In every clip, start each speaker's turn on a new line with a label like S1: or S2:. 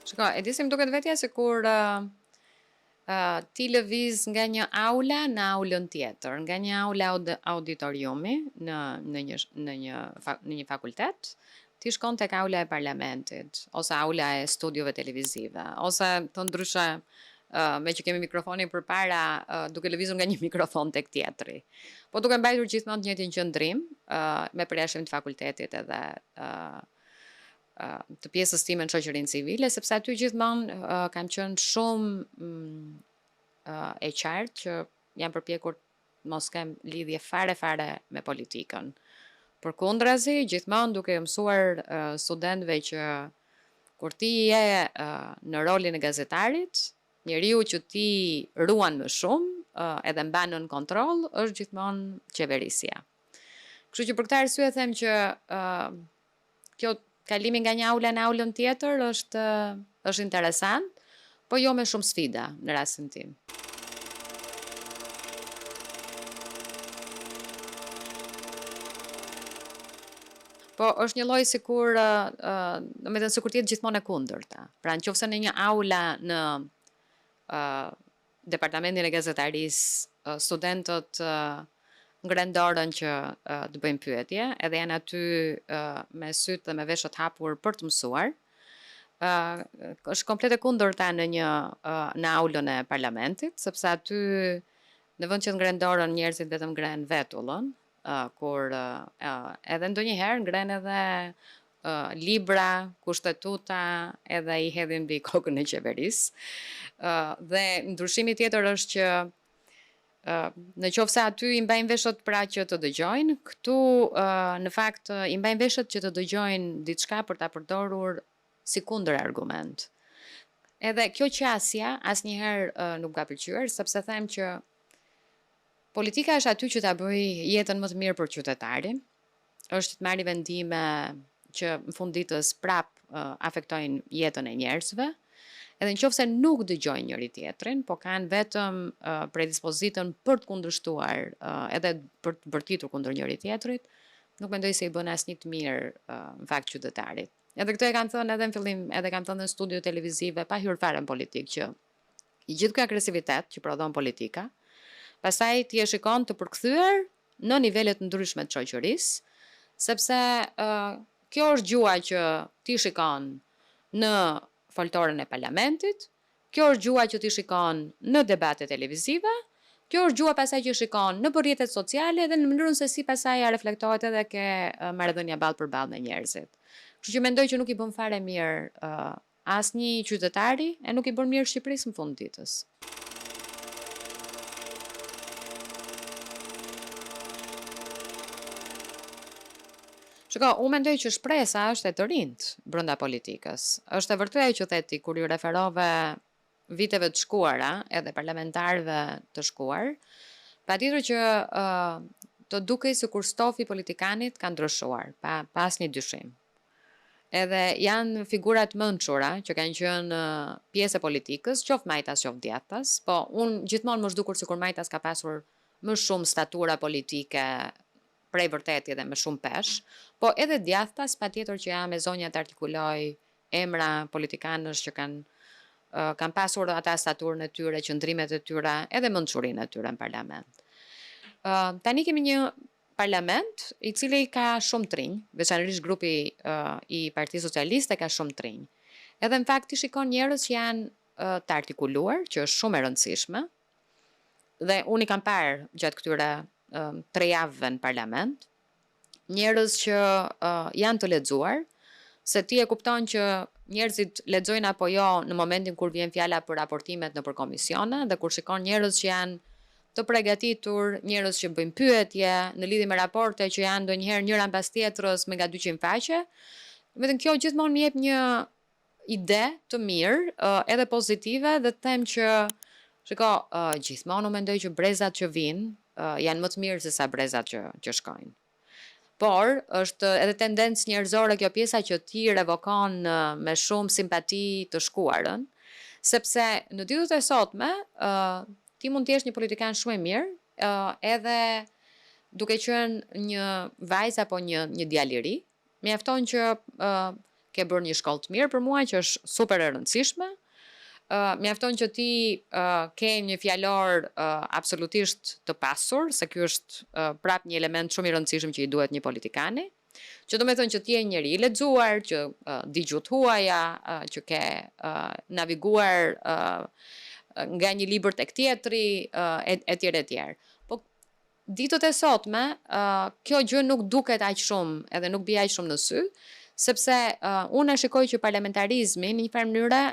S1: Shiko, e di si më duket vetja se kur ti lëviz nga një aula në aulën tjetër, nga një aula auditoriumi në një fakultet, ti shkon tek aula e parlamentit, ose aula e studiove televizive, ose të ndryshe me që kemi mikrofonin përpara, duke lëvizur nga një mikrofon tek tjetri. Po duke mbajtur gjithmonë të njëjtin qëndrim, me përjashtim të fakultetit edhe të pjesës time në shoqërinë civile, sepse aty gjithmonë kam qenë shumë e qartë që jam përpjekur mos kem lidhje fare me politikën. Përkundrazi, gjithmonë duke mësuar studentëve që kur ti je në rolin e gazetarit, njeriu që ti ruan më shumë edhe mban në kontroll është gjithmonë qeverisja. Kështu që për këtë arsye them që kjo kalimi nga një aula në aulën tjetër është interesant, po jo me shumë sfida në rastin tim. Po është një lloj sikur, domethënë sikur të jetë gjithmonë e kundërta. Pra nëse në një aula në departamentin e gazetarisë studentët ngren dorën që të bëjmë pyetje, edhe janë aty me sytë dhe me veshët hapur për të mësuar. Është komplet e kundërta në aulën e parlamentit, sepse aty në vend që të ngren dorën njerëzit vetëm ngren vetullën, kur edhe ndonjëherë ngren edhe libra, kushtetuta, edhe i hedhin mbi kokën e qeverisë. Dhe ndryshimi tjetër është që në qoftë se aty i mbajnë veshët pra që të dëgjojnë, këtu në fakt i mbajnë veshët që të dëgjojnë diçka për ta përdorur si kundër argument. Edhe kjo qasja asnjëherë nuk ka pëlqyer, sepse them që politika është aty që ta bëj jetën më të mirë për qytetarin, është të marrë vendime që në fund ditës prap afektojnë jetën e njerëzve. Edhe nëse nuk dëgjojnë njëri tjetrin, po kanë vetëm predispozitën për të kundërshtuar edhe për të bërtitur kundër njëri tjetrit, nuk mendoj se i bën asnjë të mirë në fakt qytetarit. Edhe këtë e kam thënë edhe në fillim, edhe kam thënë në studio televizive, pa hyrë fare në politikë, që i gjithë ky agresivitet që prodhon politika, pastaj ti e shikon të përkthyer në nivele të ndryshme të shoqërisë, sepse kjo është gjua që ti shikon në foltorën e parlamentit, kjo është gjua që ti shikon në debate televizive, kjo është gjua pasaj që shikon në rrjetet sociale dhe në mënyrën se si pasaj ja reflektohet edhe ke marrëdhënia ballë për ballë me njerëzit. Kështu që mendoj që nuk i bën fare mirë asnjë qytetari e nuk i bën mirë Shqipërisë në fund ditës. Shiko, unë mendoj që shpresa është e të rinjt brenda politikës. Është e vërtetë ajo që theti kur ju referove viteve të shkuara, edhe parlamentarëve të shkuar, patjetër që të dukej sikur stofi politikanit ka ndryshuar, pa asnjë dyshim. Edhe janë figurat mençura që kanë qenë pjesë e politikës, qoftë Majtas, qoftë Djathtas, po unë gjithmonë më zhdukur sikur Majtas ka pasur më shumë statura politike prej vërteti dhe me shumë pesh, po edhe Djathtas patjetër që ja me zonja të artikuloj emra politikanësh që kanë pasur ata staturën e tyre, qëndrimet e tyre, edhe mençurinë e tyre në parlament. Tani kemi një parlament i cili ka shumë trinj, veçanërisht grupi i Partisë Socialiste ka shumë trinj. Edhe në fakt i shikon njerëz që janë të artikuluar, që është shumë e rëndësishme, dhe unë i kam parë gjatë këtyre 3 javëve në parlament, njerëz që janë të lexuar, se ti e kupton që njerëzit lexojnë apo jo në momentin kur vjen fjala për raportimet nëpër komisione, dhe kur shikon njerëz që janë të përgatitur, njerëz që bëjnë pyetje në lidhje me raporte që janë ndonjëherë njëra mbas tjetrës me nga 200 faqe, vetëm kjo gjithmonë më jep një ide të mirë, edhe pozitive, dhe të them që shiko, gjithmonë unë mendoj që brezat që vinë janë më të mirë se sa brezat që shkojnë. Por, është edhe tendencë njerëzore kjo pjesa që ti revokon me shumë simpati të shkuarën, sepse në ditët e sotme, ti mund të jesh një politikan shumë i mirë, edhe duke qenë një vajzë apo një djalë i ri, mjafton që ke bërë një shkollë të mirë për mua, që është super e rëndësishme. Mjafton që ti ke një fjalor absolutisht të pasur, se ky është prap një element shumë i rëndësishëm që i duhet një politikani. Që do me thënë që ti je njëri i lexuar, që di gjuhët huaja, që ke naviguar nga një libër tek tjetri, etj etj. Po ditët e sotme, kjo gjë nuk duket aq shumë, edhe nuk bie aq shumë në sy, sepse unë e shikoj që parlamentarizmi në një farë mënyre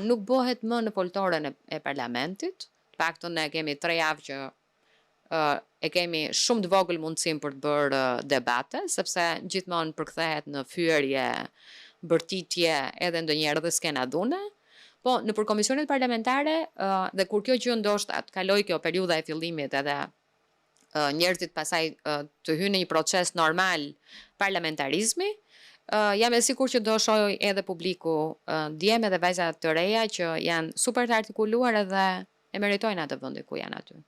S1: nuk bëhet më në foltoren e parlamentit. Të paktën ne kemi 3 javë që e kemi shumë të vogël mundësim për të bërë debate, sepse gjithmonë përkthehet në fyerje, bërtitje, edhe ndonjëherë edhe s'kena dhune. Po në për komisionet parlamentare, dhe kur kjo gjë ndoshta të kaloj kjo periudha e fillimit edhe njerëzit pasaj të hynë në një proces normal parlamentarizmi, jam e sigur që do shoh edhe publiku djem edhe vajza të reja që janë super të artikuluar edhe e meritojnë atë vendi ku janë aty.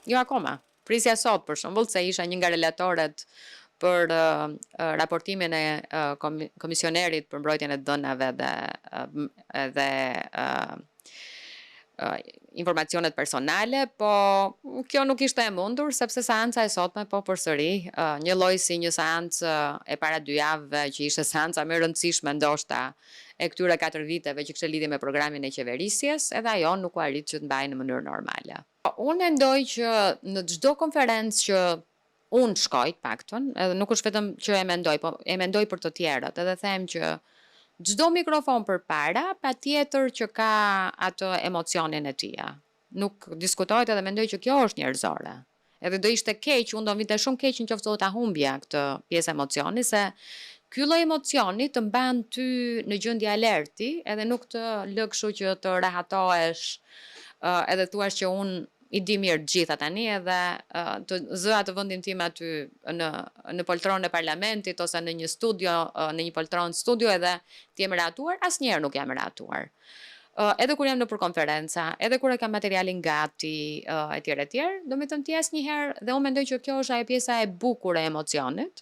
S1: Jo akoma. Prisja sot, për shembull, se isha një nga relatorët për raportimin e komisionerit për mbrojtjen e dhënave dhe informacionet personale, po kjo nuk ishte e mundur, sepse seanca e sotme po përsëri, një lloj si një seancë e para 2 javëve që ishte seanca më e rëndësishme ndoshta e këtyre 4 viteve që kishte lidhje me programin e qeverisjes, edhe ajo nuk u arrit që të mbajë në mënyrë normale. Unë mendoj që në çdo konferencë që unë shkoj, të paktën, edhe nuk është vetëm që e mendoj, po e mendoj për të tjerët, edhe them që çdo mikrofon përpara, patjetër që ka atë emocionin e tij. Nuk diskutohet edhe mendoj që kjo është njerëzore. Edhe do ishte keq, unë do vinte shumë keq nëse do ta humbja këtë pjesë emocioni, se ky lloj emocioni të mban ty në gjendje alerti, edhe nuk të lë kështu që të rahatohesh, edhe thuash që unë i di mirë të gjitha tani, edhe të zë atë vendin tim aty në poltronë e parlamentit ose në një studio, në një poltronë studio, edhe ti jem ratuar, asnjëherë nuk jam ratuar. Edhe kur jam në për konferenca, edhe kur e kam materialin gati, etj, do me thënë ti asnjëherë, dhe unë mendoj që kjo është ajo pjesa e bukur e emocionit,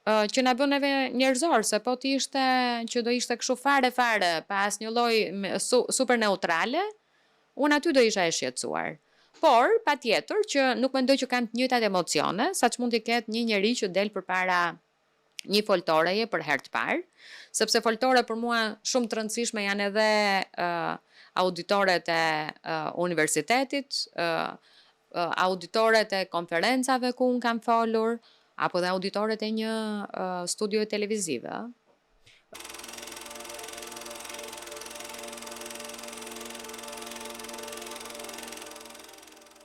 S1: që na bën edhe njerëzor, se po ti ishte që do ishte kështu fare, pa asnjë lloj super neutrale, unë aty do isha e shqetësuar. Por, patjetër që nuk mendoj që kam të njëjtat emocione, saq mund të ketë një njeri që del përpara një foltoreje për herë të parë, sepse foltore për mua shumë të rëndësishme janë edhe auditoret e universitetit, auditoret e konferencave ku unë kam folur, apo dhe auditoret e një studio televizive.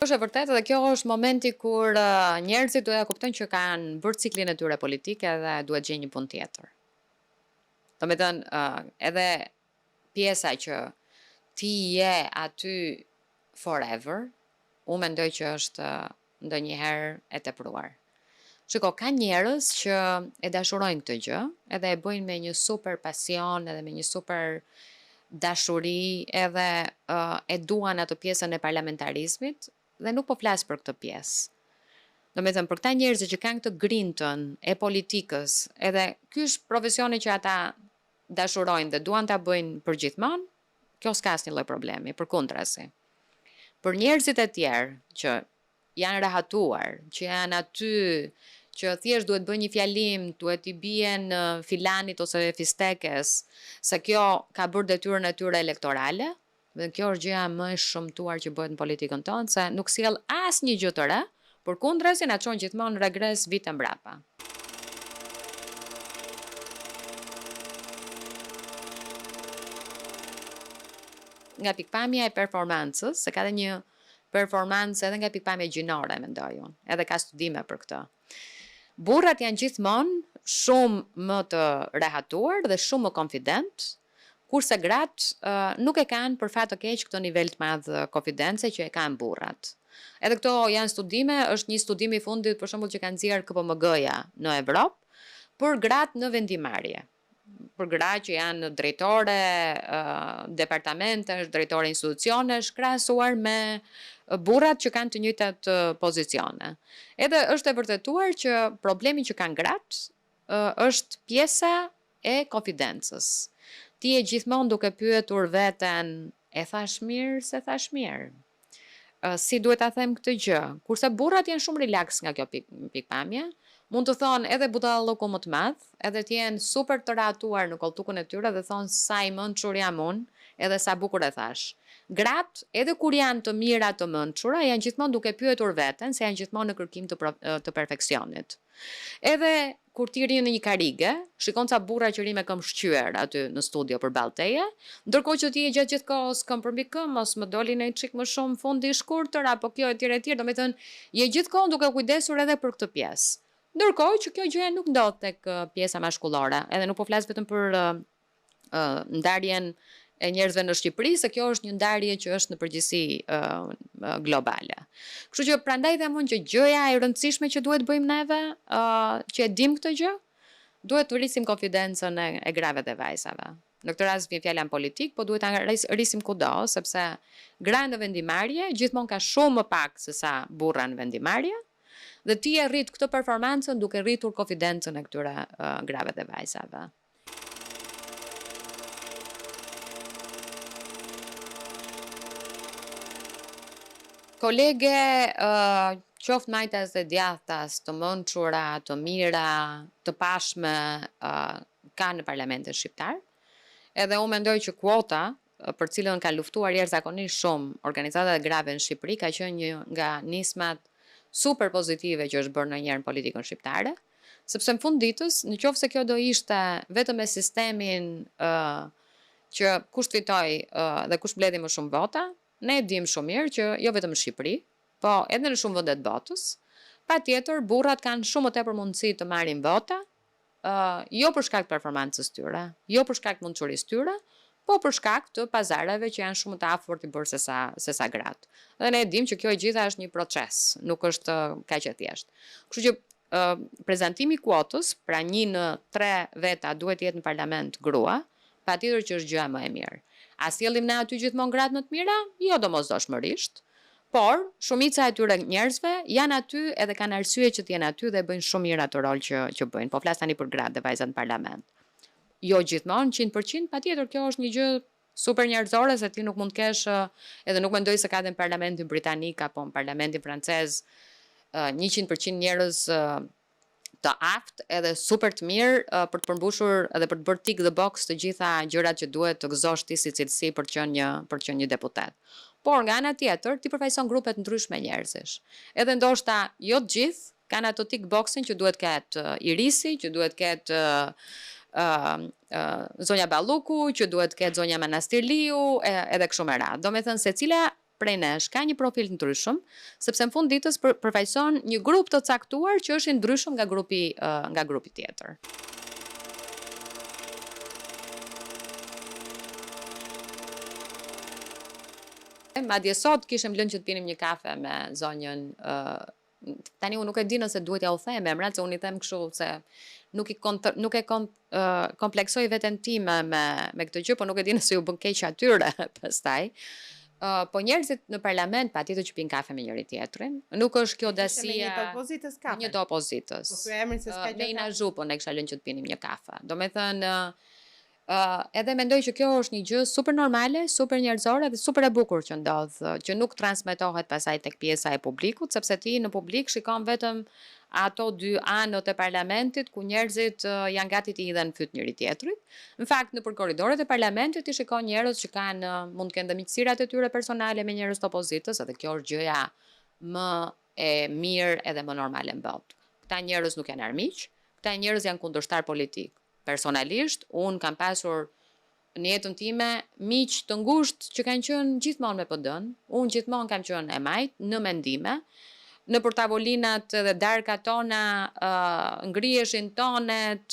S1: Është e vërtetë dhe kjo është momenti kur njerëzit duhet ta kuptojnë që kanë bërë ciklin e tyre politike dhe duhet gjejnë një punë tjetër. Do me thënë, edhe pjesa që ti je aty forever, unë mendoj që është ndonjëherë e tepruar. Shiko, ka njerëz që e dashurojnë këtë gjë, edhe e bëjnë me një super pasion, edhe me një super dashuri, edhe e duan atë pjesën e parlamentarizmit, dhe nuk po flas për këtë pjesë. Do me thënë, për këta njerëz që kanë këtë grintën e politikës, edhe ky është profesioni që ata dashurojnë dhe duan ta bëjnë përgjithmonë, kjo s'ka asnjë lloj problemi, përkundrazi. Për njerëzit e tjerë që janë rahatuar, që janë aty, që thjesht duhet bëjnë një fjalim, duhet i bien filanit ose fistekes, se kjo ka bërë detyrën e tyre elektorale, dhe kjo është gjëja më e shëmtuar që bëhet në politikën tonë, se nuk sjell asnjë gjë të re, përkundrazi na çon gjithmonë regres vite mbrapa. Nga pikpamja e performancës, se ka dhe një performancë edhe nga pikpamja gjinore, mendoj unë, edhe ka studime për këtë. Burrat janë gjithmonë shumë më të rehatuar dhe shumë më konfident, kurse gratë nuk e kanë për fat të keq këtë nivel të madh konfidence që e kanë burrat. Edhe këto janë studime, është një studim i fundit për shembull që kanë nxjerrë KPMG-ja në Evropë për gratë në vendimarrje. Për gratë që janë drejtore departamentesh, drejtore institucionesh, krahasuar me burrat që kanë të njëjtat pozicione. Edhe është e vërtetuar që problemi që kanë gratë është pjesa e konfidencës. Ti je gjithmonë duke pyetur veten, e thash mirë, se thash mirë. Si duhet ta them këtë gjë? Kurse burrat janë shumë relax nga kjo pikpamje, mund të thonë edhe budalloku më të madh, edhe të jenë super të ratuar në kolltukun e tyre dhe thonë sa i mençur jam unë, edhe sa bukur e thash. Gratë, edhe kur janë të mira të mençura, janë gjithmonë duke pyetur veten, se janë gjithmonë në kërkim të perfeksionit. Edhe kur ti rri në një karige, shikon ca burra që ri me këmbë shqyer aty në studio përballë teje, ndërkohë që ti je gjatë gjithë kohës këmbë përmbi këmbë, mos më doli në një çik më shumë fundi i shkurtër apo kjo etj, domethënë je gjithkohë duke kujdesur edhe për këtë pjesë. Ndërkohë që kjo gjë nuk ndodh tek pjesa maskullore, edhe nuk po flas vetëm për ndarjen e njerëzve në Shqipëri, se kjo është një ndarje që është në përgjithësi globale. Kështu që prandaj them unë që gjëja e rëndësishme që duhet bëjmë neve, që e dim këtë gjë, duhet të rrisim konfidencën e grave dhe vajzave. Në këtë rast vjen fjala politik, po duhet ta rrisim kudo, sepse gra në vendimarrje gjithmonë ka shumë më pak se sa burra në vendimarrje, dhe ti e rrit këtë performancën duke rritur konfidencën e këtyre grave dhe vajzave. Kolege, qoftë majtas dhe djathtas, të mençura, të mira, të pashme, kanë në parlamentin shqiptar. Edhe unë mendoj që kuota, për cilën ka luftuar jashtëzakonisht shumë organizata e grave në Shqipëri, ka qenë një nga nismat super pozitive që është bërë ndonjëherë në politikën shqiptare, sepse në fund ditës, nëse kjo do ishte vetëm me sistemin që kush fitoi dhe kush mbledhi më shumë vota, ne dim shumë mirë që jo vetëm në Shqipëri, po edhe në shumë vende të botës, patjetër burrat kanë shumë më tepër mundësi të marrin vota, jo për shkak të performancës tyre, jo për shkak të mençurisë tyre, po për shkak të pazareve që janë shumë të afërt i bërë se sa gratë. Dhe ne dim që kjo e gjitha është një proces, nuk është kaq e thjeshtë. Kështu që prezantimi i kuotës, pra 1 në 3 veta duhet të jetë në parlament grua, patjetër që është gjëja më e mirë. A sjellim ne aty gjithmonë gratë më të mira? Jo domosdoshmërisht. Por, shumica e tyre njerëzve janë aty edhe kanë arsye që të jenë aty dhe bëjnë shumë mirë atë rol që bëjnë. Po flas tani për gratë dhe vajzat në parlament. Jo gjithmonë, 100%, patjetër kjo është një gjë super njerëzore, se ti nuk mund të kesh, edhe nuk mendoj se ka dhe në parlamentin britanik apo në parlamentin francez 100% njerëz të aftë edhe super të mirë për të përmbushur edhe për të bërë tick the box të gjitha gjërat që duhet të gëzosh ti si cilësi për të qenë një deputet. Por nga ana tjetër, ti përfaqëson grupe të ndryshme njerëzish. Edhe ndoshta jo të gjithë kanë ato tick boxin që duhet ketë Irisi, që duhet ketë zonja Balluku, që duhet ketë zonja Manastirliu, edhe kështu me radhë. Domethënë secila prej nesh ka një profil të ndryshëm, sepse në fund ditës përfaqëson një grup të caktuar që është i ndryshëm nga grupi tjetër. Madje sot kishim lënë që të pinim një kafe me zonjën, tani unë nuk e di nëse duhet ja u them emrat, se unë i them kështu se nuk e kompleksoj veten time me këtë gjë, po nuk e di nëse ju bën keq atyre pastaj. Po njerëzit në parlament patjetër që pinë kafe me njëri tjetrin. Nuk është kjo dasia
S2: një të opozitës kafe.
S1: Një të opozitës.
S2: Po thua emrin se s'ka gjë.
S1: Me Ina Zhupën ne kisha lënë që të pinim një kafe. Domethënë edhe mendoj që kjo është një gjë super normale, super njerëzore dhe super e bukur që ndodh, që nuk transmetohet pasaj tek pjesa e publikut, sepse ti në publik shikon vetëm ato 2 anët e parlamentit ku njerëzit janë gati të hidhen fyt njëri tjetrit. Në fakt, nëpër korridoret e parlamentit i shikon njerëz që mund të kenë dhe miqësirat e tyre personale me njerëz të opozitës, edhe kjo është gjëja më e mirë edhe më normale në botë. Këta njerëz nuk janë armiq, këta njerëz janë kundërshtar politik. Personalisht, unë kam pasur në jetën time miq të ngushtë që kanë qenë gjithmonë me PD-n, unë gjithmonë kam qenë e majt në mendime. Në për tavolinat dhe darkat tona, ngriheshin tonet,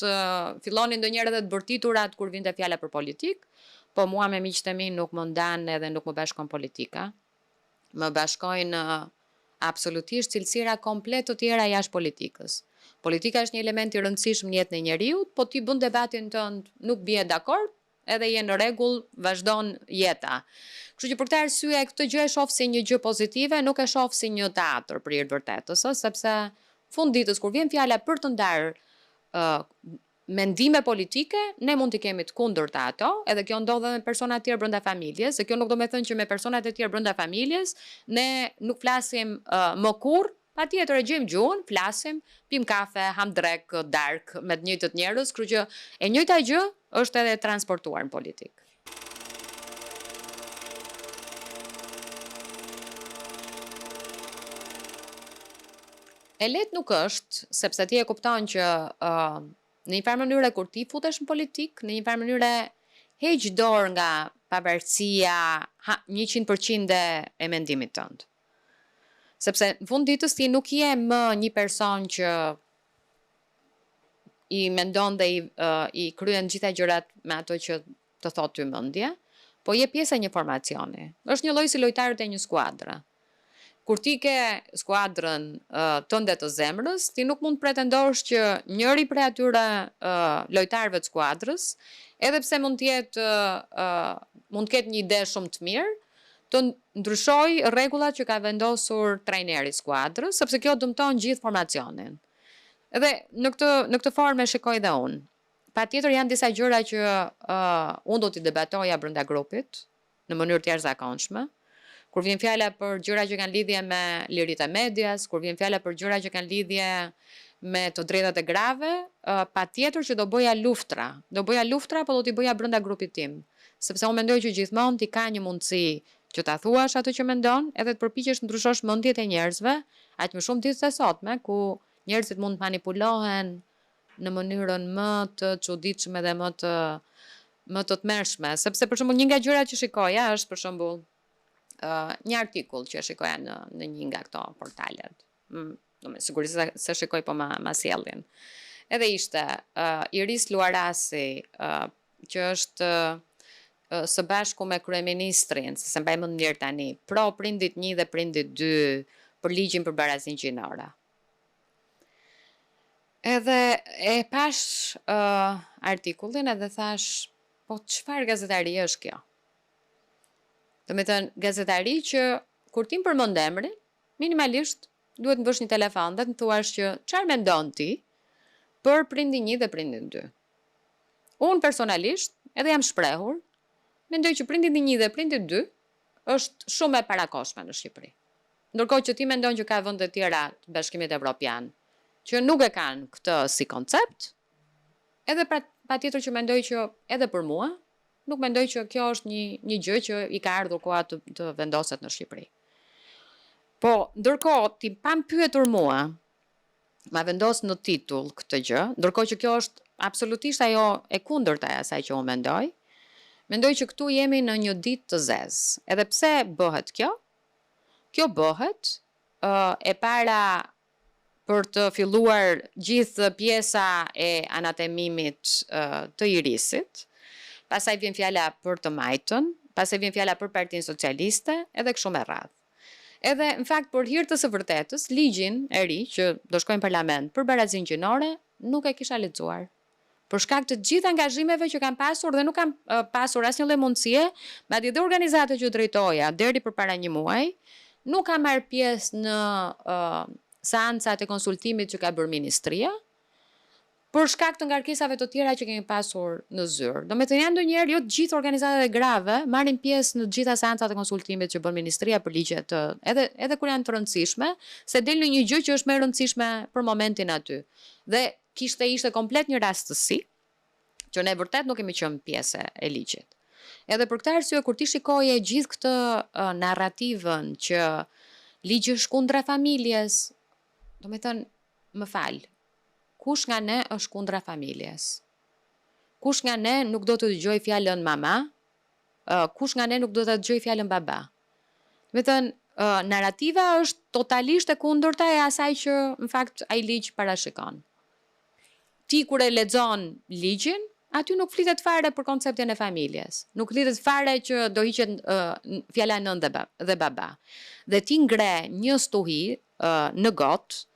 S1: fillonin ndonjëherë edhe të bërtiturat kur vinte fjala për politik, po mua me miqtë e mi nuk më ndanë edhe nuk më bashkon politika. Më bashkojnë absolutisht cilësira komplet të tjera jashtë politikës. Politika është një element i rëndësishëm në jetën e njeriut, po ti bën debatin tënd, nuk bie dakord, edhe je në rregull, vazhdon jeta. Kështu që për këtë arsye këtë gjë e shoh si një gjë pozitive, nuk e shoh si një teatr për hir të vërtetës, sepse fund ditës kur vjen fjala për të ndarë mendime politike, ne mund t'i kemi të kundërta ato, edhe kjo ndodh edhe me persona të tjerë brenda familjes, se kjo nuk do të thënë që me personat e tjerë brenda familjes ne nuk flasim më kurrë. Patjetër e gjejmë gjuhën, flasim, pim kafe, ham drek, dark me të njëjtët njerëz, kështu që e njëjta gjë është edhe transportuar në politikë. E lehtë nuk është, sepse ti e kupton që në një farë mënyrë kur ti futesh në politikë, në një farë mënyrë heq dorë nga pavarësia 100% e mendimit tënd. Sepse në fund ditës ti nuk je më një person që i mendon dhe i kryen gjitha gjërat me ato që të thotë ty mendje, po je pjesë e një formacioni. Është një lloj si lojtarët e një skuadre. Kur ti ke skuadrën tënde të zemrës, ti nuk mund të pretendosh që njëri prej atyre lojtarëve të skuadrës, edhe pse mund të ketë një ide shumë të mirë, të ndryshoj rregullat që ka vendosur trajneri i skuadrës, sepse kjo dëmton gjithë formacionin. Edhe në këtë formë shikoj dhe unë. Patjetër janë disa gjëra që unë do t'i debatoja brenda grupit në mënyrë të jashtëzakonshme. Kur vjen fjala për gjëra që kanë lidhje me liritë e medias, kur vjen fjala për gjëra që kanë lidhje me të drejtat e grave, patjetër që do bëja luftra. Do bëja luftra, po do t'i bëja brenda grupit tim. Sepse unë mendoj që gjithmonë ti ka një mundësi që ta thuash atë që mendon, edhe të përpiqesh të ndryshosh mendjet e njerëzve, aq më shumë ditët e sotme ku njerëzit mund të manipulohen në mënyrën më të çuditshme dhe më të tmerrshme, sepse për shembull një nga gjërat që shikoja është për shembull një artikull që shikoja në një nga këto portalet. Me sigurisht se shikoj po ma sjellin. Edhe ishte Iris Luarasi, që është së bashku me kryeministrin, se mbaj mend mirë tani, pro prindit 1 dhe prindit 2 për ligjin për barazinë gjinore. Edhe e pash artikullin edhe thash, po çfarë gazetari është kjo? Do me thënë, gazetari që kur ti përmend emrin, minimalisht duhet të bësh një telefon dhe të thuash që çfarë mendon ti për prindin 1 dhe prindin 2. Unë personalisht, edhe jam shprehur, mendoj që prindin 1 dhe prindin 2 është shumë e parakoshme në Shqipëri. Ndërkohë që ti mendon që ka vende të tjera të Bashkimit Evropian që nuk e kanë këtë si koncept, edhe patjetër që mendoj që edhe për mua, nuk mendoj që kjo është një gjë që i ka ardhur koha të vendoset në Shqipëri. Po, ndërkohë ti pa më pyetur mua, ma vendos në titull këtë gjë, ndërkohë që kjo është absolutisht ajo e kundërta e asaj që unë mendoj që këtu jemi në një ditë të zezë. Edhe pse bëhet kjo? Kjo bëhet e para për të filluar gjithë pjesa e anatemimit të Irisit, pastaj vjen fjala për të majtën, pastaj vjen fjala për Partinë Socialiste, edhe kështu me radhë. Edhe në fakt për hir të së vërtetës, ligjin e ri që do shkojnë në parlament për barazinë gjinore nuk e kisha lexuar. Për shkak të gjithë angazhimeve që kam pasur dhe nuk kam pasur asnjë lloj mundësie, madje dhe organizata që drejtoja deri përpara një muaji, nuk kam marrë pjesë në seancat e konsultimit që ka bërë ministria, për shkak të ngarkesave të tjera që kemi pasur në zyrë. Do me të janë ndonjëherë jo të gjithë organizatat e grave marrin pjesë në të gjitha seancat e konsultimit që bën ministria për ligje të edhe kur janë të rëndësishme, se del në një gjë që është më e rëndësishme për momentin aty. Dhe ishte komplet një rastësi që ne vërtet nuk kemi qenë pjesë e ligjit. Edhe për këtë arsye kur ti shikoje gjithë këtë narrativën që ligji është kundra familjes, do me thënë, më fal. Kush nga ne është kundra familjes? Kush nga ne nuk do të dëgjoj fjalën mama? Kush nga ne nuk do të dëgjoj fjalën baba? Do me thënë, narrativa është totalisht e kundërta e asaj që në fakt ai ligj parashikon. Ti kur e lexon ligjin, aty nuk flitet fare për konceptin e familjes. Nuk flitet fare që do hiqet fjala nën dhe baba. Dhe ti ngre një stuhi në gotë,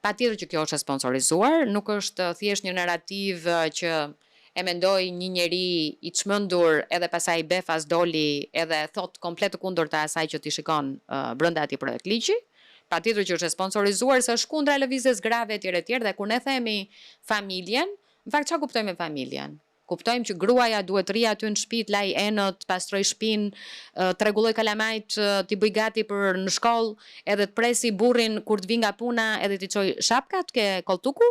S1: patjetër që kjo është sponsorizuar, nuk është thjesht një narrativ që e mendoj një njeri i çmendur edhe pasaj befas doli edhe thot komplet të kundërta asaj që ti shikon brenda atij projekt ligji. Patjetër që është e sponsorizuar se është kundra lëvizjes grave etj etj dhe kur ne themi familjen, në fakt çfarë kuptojmë me familjen? Kuptojmë që gruaja duhet rri aty në shtëpi, laj enët, pastroj shtëpinë, treguloj kalamajt, t'i bëj gati për në shkollë, edhe të presi burrin kur të vi nga puna, edhe t'i çoj shapkat ke koltuku?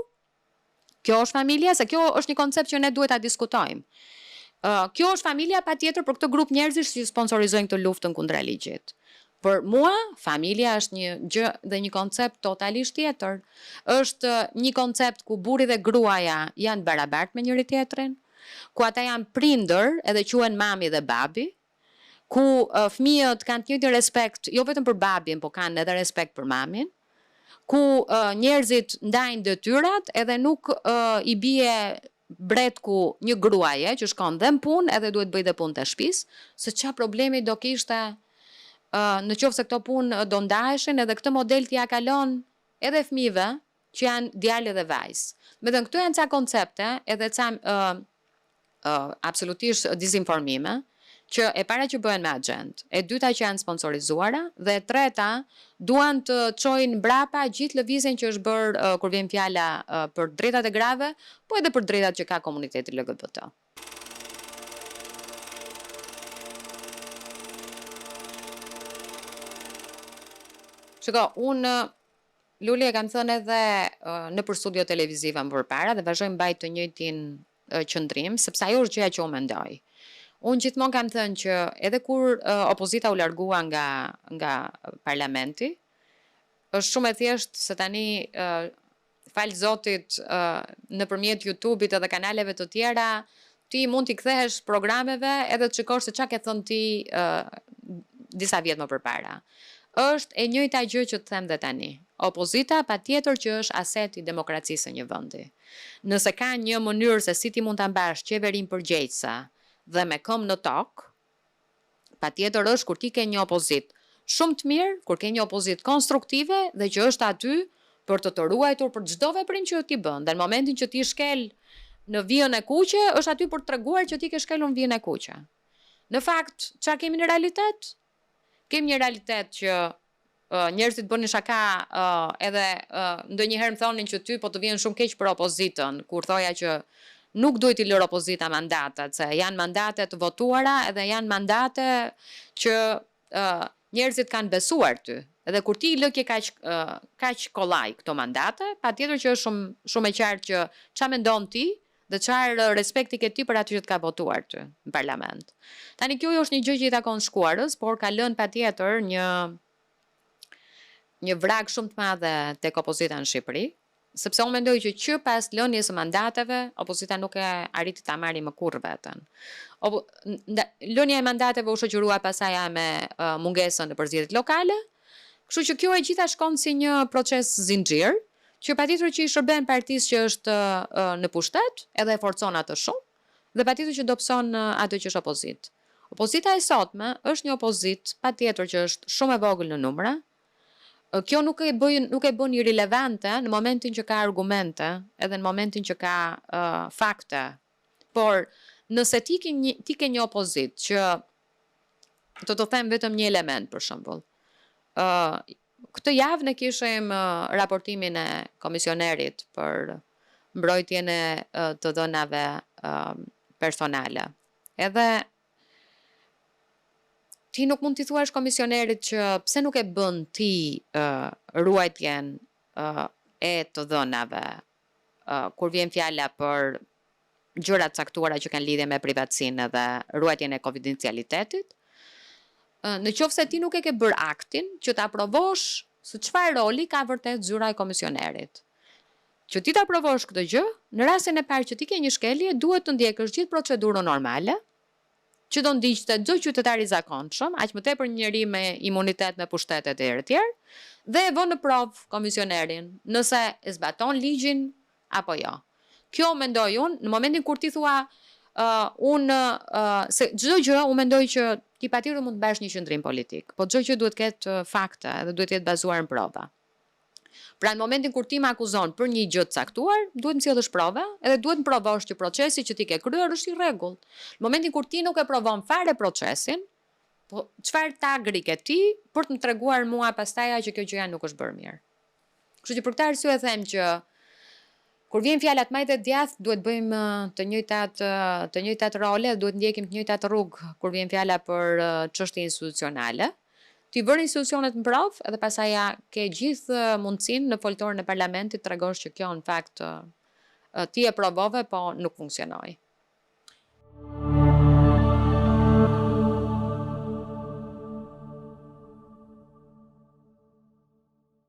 S1: Kjo është familja, se kjo është një koncept që ne duhet ta diskutojmë. Kjo është familja patjetër për këtë grup njerëzish që sponsorizojnë këtë luftën kundra ligjit. Për mua, familja është një gjë dhe një koncept totalisht tjetër. Është një koncept ku burri dhe gruaja janë barabart me njëri tjetrin, ku ata janë prindër edhe quhen mami dhe babi, ku fëmijët kanë të njëjtin respekt jo vetëm për babin, po kanë edhe respekt për mamin, ku njerëzit ndajnë detyrat edhe nuk i bie bretku një gruaje që shkon dhe në punë edhe duhet bëj dhe punë të shtëpisë, se çfarë problemi do kishte në qoftë se këto punë do ndaheshin edhe këtë model t'ia kalon edhe fëmijëve që janë djalë dhe vajzë. Medan këto janë ca koncepte edhe ca absolutisht dizinformime, që e para që bëhen me agent, e dyta që janë sponsorizuara, dhe e treta duan të çojnë mbrapa gjithë lëvizjen që është bërë kur vjen fjala për drejtat e grave, po edhe për drejtat që ka komuniteti LGBT. Shiko, unë Luli e kam thënë edhe në për studio televizive më përpara dhe vazhdoj mbaj të njëjtin qëndrim, sepse ajo është gjëja që unë mendoj. Unë gjithmonë kam thënë që edhe kur opozita u largua nga parlamenti, është shumë e thjeshtë se tani fal Zotit nëpërmjet YouTube-it edhe kanaleve të tjera, ti mund t'i kthehesh programeve edhe të shikosh se çka ke thënë ti disa vjet më përpara. Është e njëjta gjë që të them dhe tani. Opozita patjetër që është aset i demokracisë së një vendi. Nëse ka një mënyrë se si ti mund ta mbash qeverinë përgjegjëse dhe me këmbë në tokë, patjetër është kur ti ke një opozit shumë të mirë, kur ke një opozit konstruktive dhe që është aty për të ruajtur për çdo veprim që ti bën. Dhe në momentin që ti shkel në vijën e kuqe, është aty për të treguar që ti ke shkelur në vijën e kuqe. Në fakt, çfarë kemi në realitet? Kemi një realitet që njerëzit bënin shaka edhe ndonjëherë më thonin që ty po të vjen shumë keq për opozitën, kur thoja që nuk duhet i lër opozita mandatet, se janë mandate të votuara edhe janë mandate që njerëzit kanë besuar ty. Edhe kur ti i lë ke kaq kollaj këto mandate, patjetër që është shumë e qartë që çfarë mendon ti dhe çfarë respekti ke ti për atë që të ka votuar ty në parlament. Tani kjo është një gjë që i takon shkuarës, por ka lënë patjetër një vrag shumë të madhe tek opozita në Shqipëri, sepse unë mendoj që pas lënies së mandateve, opozita nuk e arriti ta marrë më kurrë veten. Lënia e mandateve u shoqërua pasaj me mungesën e përzgjedhjeve lokale, kështu që kjo e gjitha shkon si një proces zinxhir, që patjetër që i shërben partisë që është në pushtet, edhe e forcon atë shumë, dhe patjetër që dobëson atë që është opozit. Opozita e sotme është një opozit patjetër që është shumë e vogël në numra. Kjo nuk e bën irrelevante në momentin që ka argumente, edhe në momentin që ka fakte. Por nëse ti ke një opozit që të them vetëm një element për shembull. Këtë javë ne kishim raportimin e komisionerit për mbrojtjen e të dhënave personale. Edhe ti nuk mund t'i thuash komisionerit që pse nuk e bën ti ruajtjen e të dhënave kur vjen fjala për gjërat caktuara që kanë lidhje me privatësinë dhe ruajtjen e konfidencialitetit. Në qoftë se ti nuk e ke bërë aktin që ta aprovosh se çfarë roli ka vërtet zyra e komisionerit. Që ti ta aprovosh këtë gjë, në rastin e parë që ti ke një shkelje, duhet të ndjekësh gjithë procedurën normale, që do ndiqte çdo qytetar i zakonshëm, aq më tepër një njeri me imunitet me pushtetet e tjerë, dhe e vën në provë komisionerin, nëse e zbaton ligjin apo jo. Kjo mendoj unë, në momentin kur ti thua se çdo gjë unë mendoj që ti patjetër mund të bash një qendrim politik, po çdo gjë duhet të ketë fakte dhe duhet të jetë bazuar në prova. Pra në momentin kur ti më akuzon për një gjë të caktuar, duhet më sjellësh prova, edhe duhet më provosh që procesi që ti ke kryer është i rregull. Në momentin kur ti nuk e provon fare procesin, po çfarë tagri ke ti për të më treguar mua pastaj që kjo gjëja nuk është bërë mirë. Kështu që për këtë arsye them që kur vjen fjala të majtë e djathtë, duhet bëjmë të njëjtat role, duhet ndjekim të njëjtat rrugë kur vjen fjala për çështje institucionale. Ti bërë institucionet në provë edhe pastaj ja ke gjithë mundësinë në foltorën e parlamentit tregosh që kjo në fakt ti e provove, po nuk funksionoi.